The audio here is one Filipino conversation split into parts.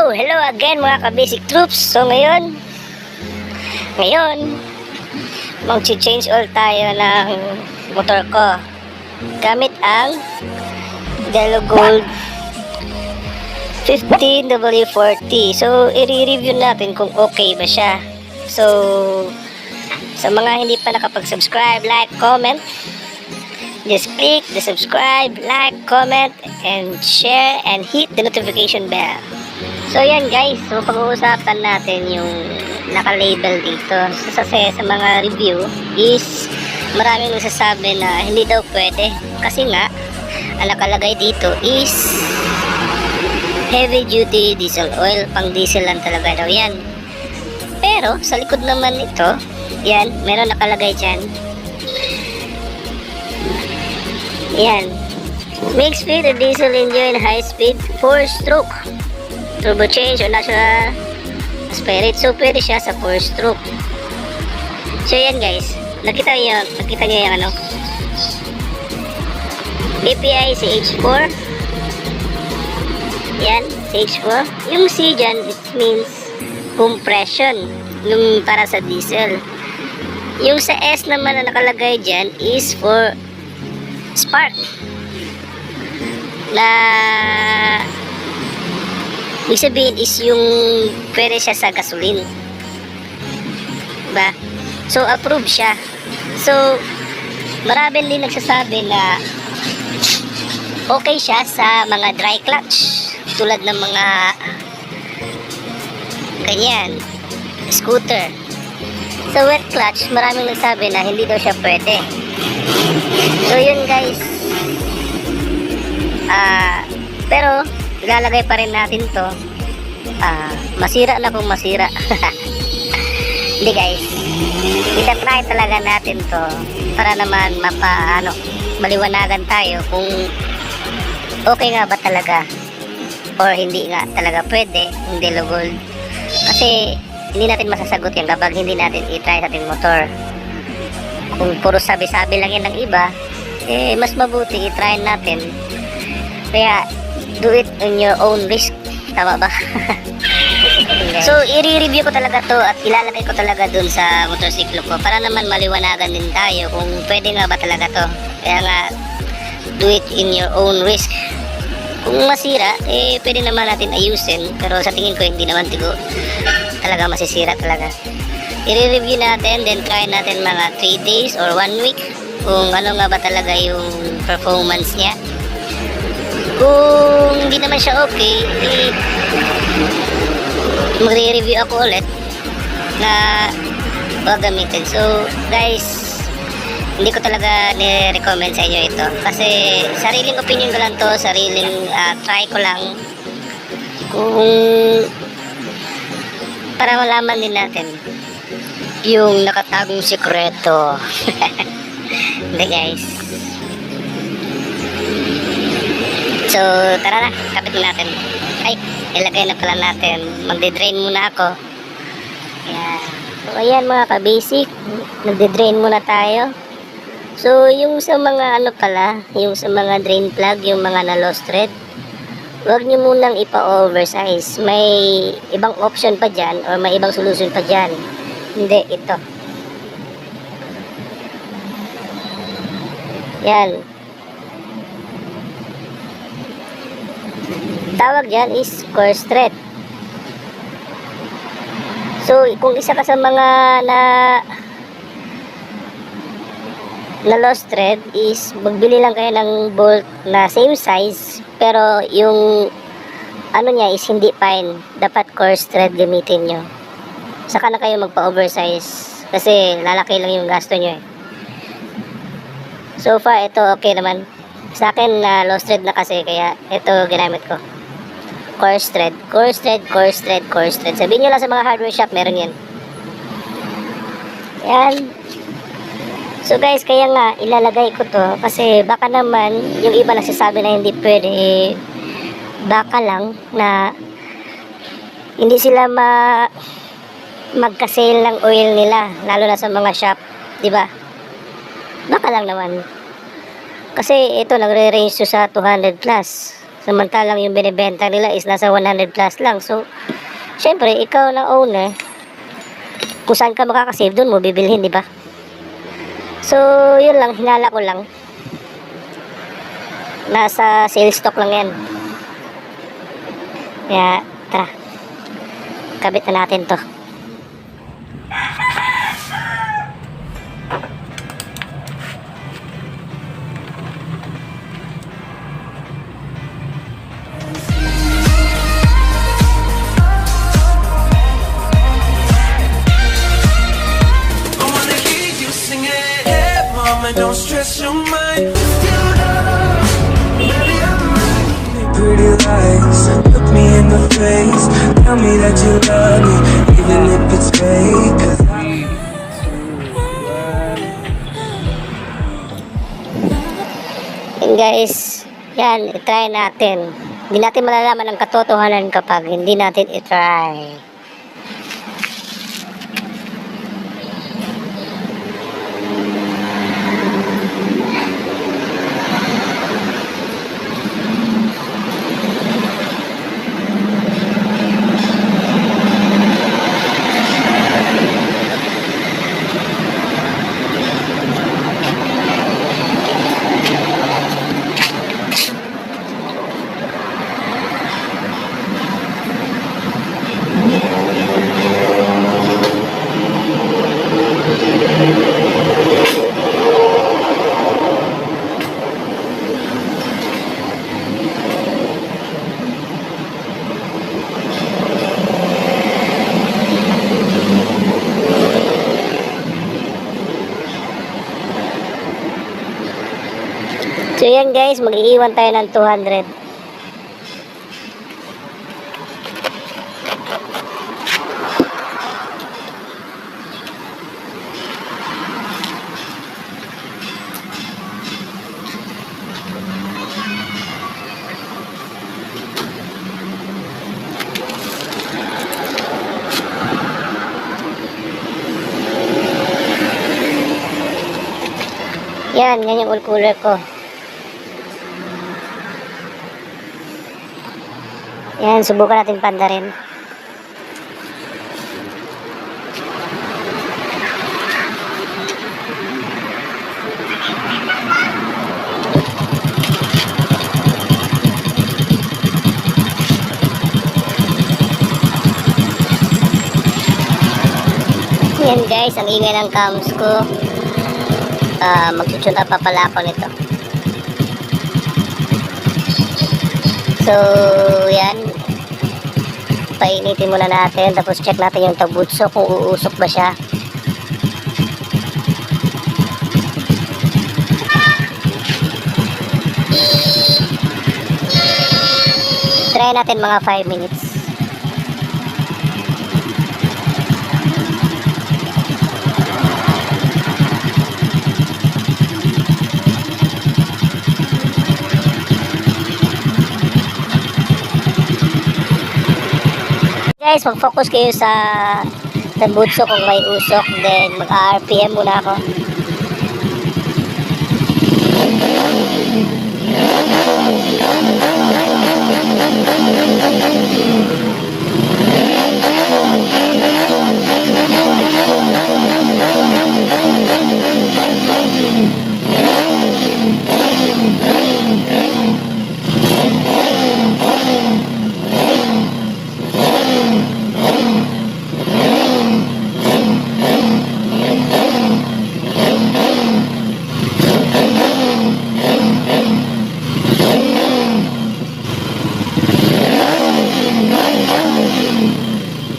Hello again mga ka-basic troops. So ngayon mag-change oil tayo ng motor ko gamit ang Delo Gold 15W40. So i-review natin kung okay ba siya. So sa mga hindi pa nakapag-subscribe, like, comment, just click the subscribe, like, comment, and share, and hit the notification bell. So yan guys, so pag-uusapan natin yung naka-label dito. So, sa mga review is maraming nagsasabi na hindi daw pwede. Kasi nga, ang nakalagay dito is heavy duty diesel oil. Pang diesel lang talaga daw yan. Pero sa likod naman ito, yan, meron nakalagay dyan. Yan, mixed speed of diesel engine, high speed, 4-stroke, turbo change o natural aspirate. So pwede siya sa 4-stroke. So yan guys, nakita nyo yung ano, API CH4. Yan, CH4. Yung C dyan, it means compression, yung para sa diesel. Yung sa S naman na nakalagay dyan is for spark, na ibig sabihin is yung pwede siya sa gasoline, diba? So approved siya. So marami din nagsasabi na okay siya sa mga dry clutch, tulad ng mga ganyan, scooter. Sa wet clutch, maraming nagsabi na hindi daw siya pwede. So yun guys, pero ilalagay pa rin natin to. Masira na kung masira. Hindi guys, itatry talaga natin to para naman maliwanagan tayo kung okay nga ba talaga or hindi nga talaga pwede yung Delo Gold. Kasi hindi natin masasagot yan kapag hindi natin i-try sa ating motor. Kung puro sabi-sabi lang yan ng iba, mas mabuti i-try natin. Kaya do it on your own risk. Tama ba? So i-review ko talaga to at ilalagay ko talaga dun sa motorsiklo ko para naman maliwanagan din tayo kung pwede nga ba talaga to. Kaya nga, do it in your own risk. Kung masira, pwede naman natin ayusin, pero sa tingin ko hindi naman talaga masisira talaga. I-review natin, then try natin mga 3 days or 1 week kung ano nga ba talaga yung performance niya. Kung hindi naman siya okay, magre-review ako ulit na gagamitin. So guys, hindi ko talaga ni-recommend sa inyo ito kasi sariling opinion ko lang to, sariling try ko lang kung para malaman din natin yung nakatagong sikreto. Hindi guys. So tara na, kapit na natin. Ay, ilagay na pala natin. Magde-drain muna ako. Ayan. So ayan mga ka-basic, nagde-drain muna tayo. So yung sa mga yung sa mga drain plug, yung mga na-lost thread, huwag nyo munang ipa-oversize. May ibang option pa dyan or may ibang solution pa dyan. Hindi, ito. Yan. Tawag dyan is coarse thread. So kung isa ka sa mga na lost thread is magbili lang kayo ng bolt na same size pero yung niya is hindi fine. Dapat coarse thread gamitin nyo. Saka na kayo magpa-oversize kasi lalaki lang yung gasto nyo. So far ito okay naman sa akin, na lost thread na kasi, kaya ito ginamit ko. Coarse thread, coarse thread, coarse thread, coarse thread. Sabihin nyo lang sa mga hardware shop, meron yan. Yan. So guys, kaya nga ilalagay ko to kasi baka naman yung iba nagsasabi na hindi pwede, baka lang na hindi sila magka-sale ng oil nila, lalo na sa mga shop, di ba? Baka lang naman. Kasi ito nagre-range sa 200 plus. Samantalang yung binibenta nila is nasa 100 plus lang. So, syempre, ikaw na owner, kung saan ka makakasave, doon mo bibilhin, di ba? So, yun lang, hinala ko lang. Nasa sales stock lang yan. Kaya, tara. Kabit na natin to. Don't stress your mind. Baby, I'm right. Pretty lies, look me in the face. Tell me that you love me, even if it's fake. 'Cause And guys, yan, itry natin. Hindi natin malalaman ang katotohanan kapag hindi natin itry. So yan guys, mag-iiwan tayo ng 200. Yan yung oil cooler ko. Yan, subukan natin panda rin. Yan guys, ang ingay ng cams ko. Mag-tune up pa pala ako nito. So, yan. Painitin muna natin. Tapos check natin yung tabutso kung uusok ba siya. Try natin mga 5 minutes. Guys, mag-focus kayo sa tabutso kung may usok. Then, mag-RPM muna ako.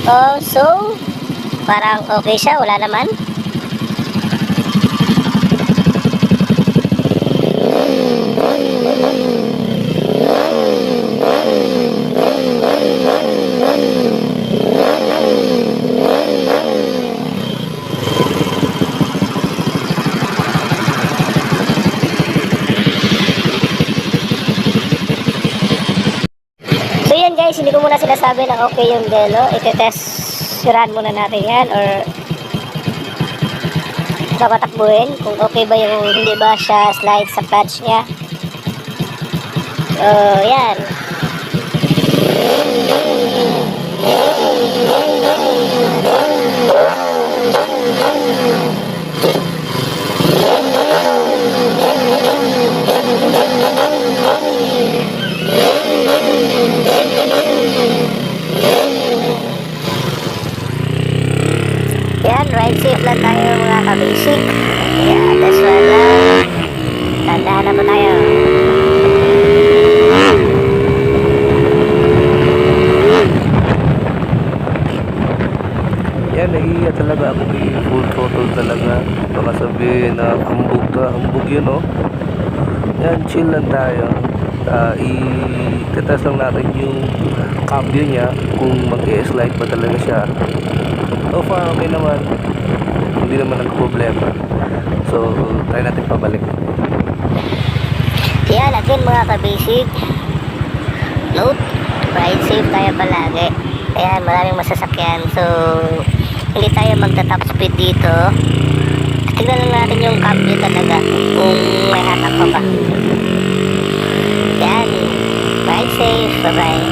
Oh, so parang okay siya, wala naman. So yan guys, hindi ko muna sinasabi na okay yung Delo. Ite-test muna natin yan or papatakbuhin kung okay ba yung hindi ba siya slide sa clutch niya. So yan. Yan, ride safe lang tayo mga ka-basic. Kaya that's why lang. Tandaan na po tayo. Yan, naiiya talaga ako full throttle talaga. Baka sabihin na ambog yun, oh. Yan, chill lang tayo. Itetest lang natin yung cambio niya kung mag-e-slide ba talaga siya. So far, okay naman. Hindi naman nagproblema. So, try natin pabalik. Yan, again mga ka-basic. Note, ride safe tayo palagi. Ayan, maraming masasakyan. So, hindi tayo magta-top speed dito. Tignan lang natin yung cambio talaga kung may hatak pa ba. Yan, ride safe. Bye-bye.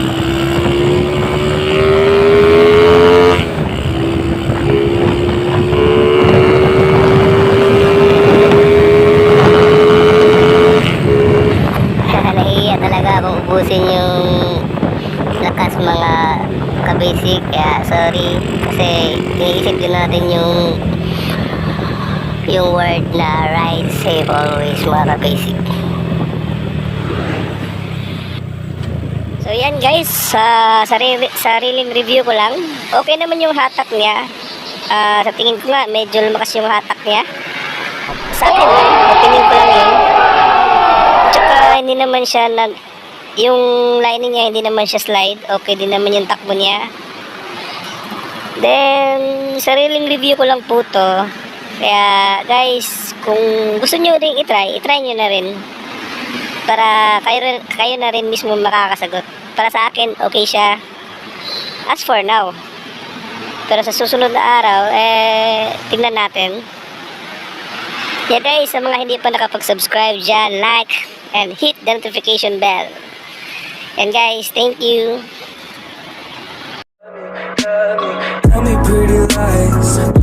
Nahiya talaga akong ubusin yung lakas mga ka-basic, kaya sorry kasi iniisip din natin yung word na ride safe always mga ka-basic. So yan guys, sariling review ko lang, okay naman yung hatak niya. Sa tingin ko nga medyo lumakas yung hatak niya sa akin lang, opinion ko lang yun. Tsaka hindi naman siya yung lining niya hindi naman siya slide. Okay din naman yung takbo niya. Then sariling review ko lang po to. Kaya guys, kung gusto nyo rin i-try nyo na rin. Para kayo na rin mismo makakasagot. Para sa akin, okay siya. As for now. Pero sa susunod na araw, tingnan natin. Yeah guys, sa mga hindi pa nakapag-subscribe dyan, like and hit the notification bell. And guys, thank you. Tell me pretty lies.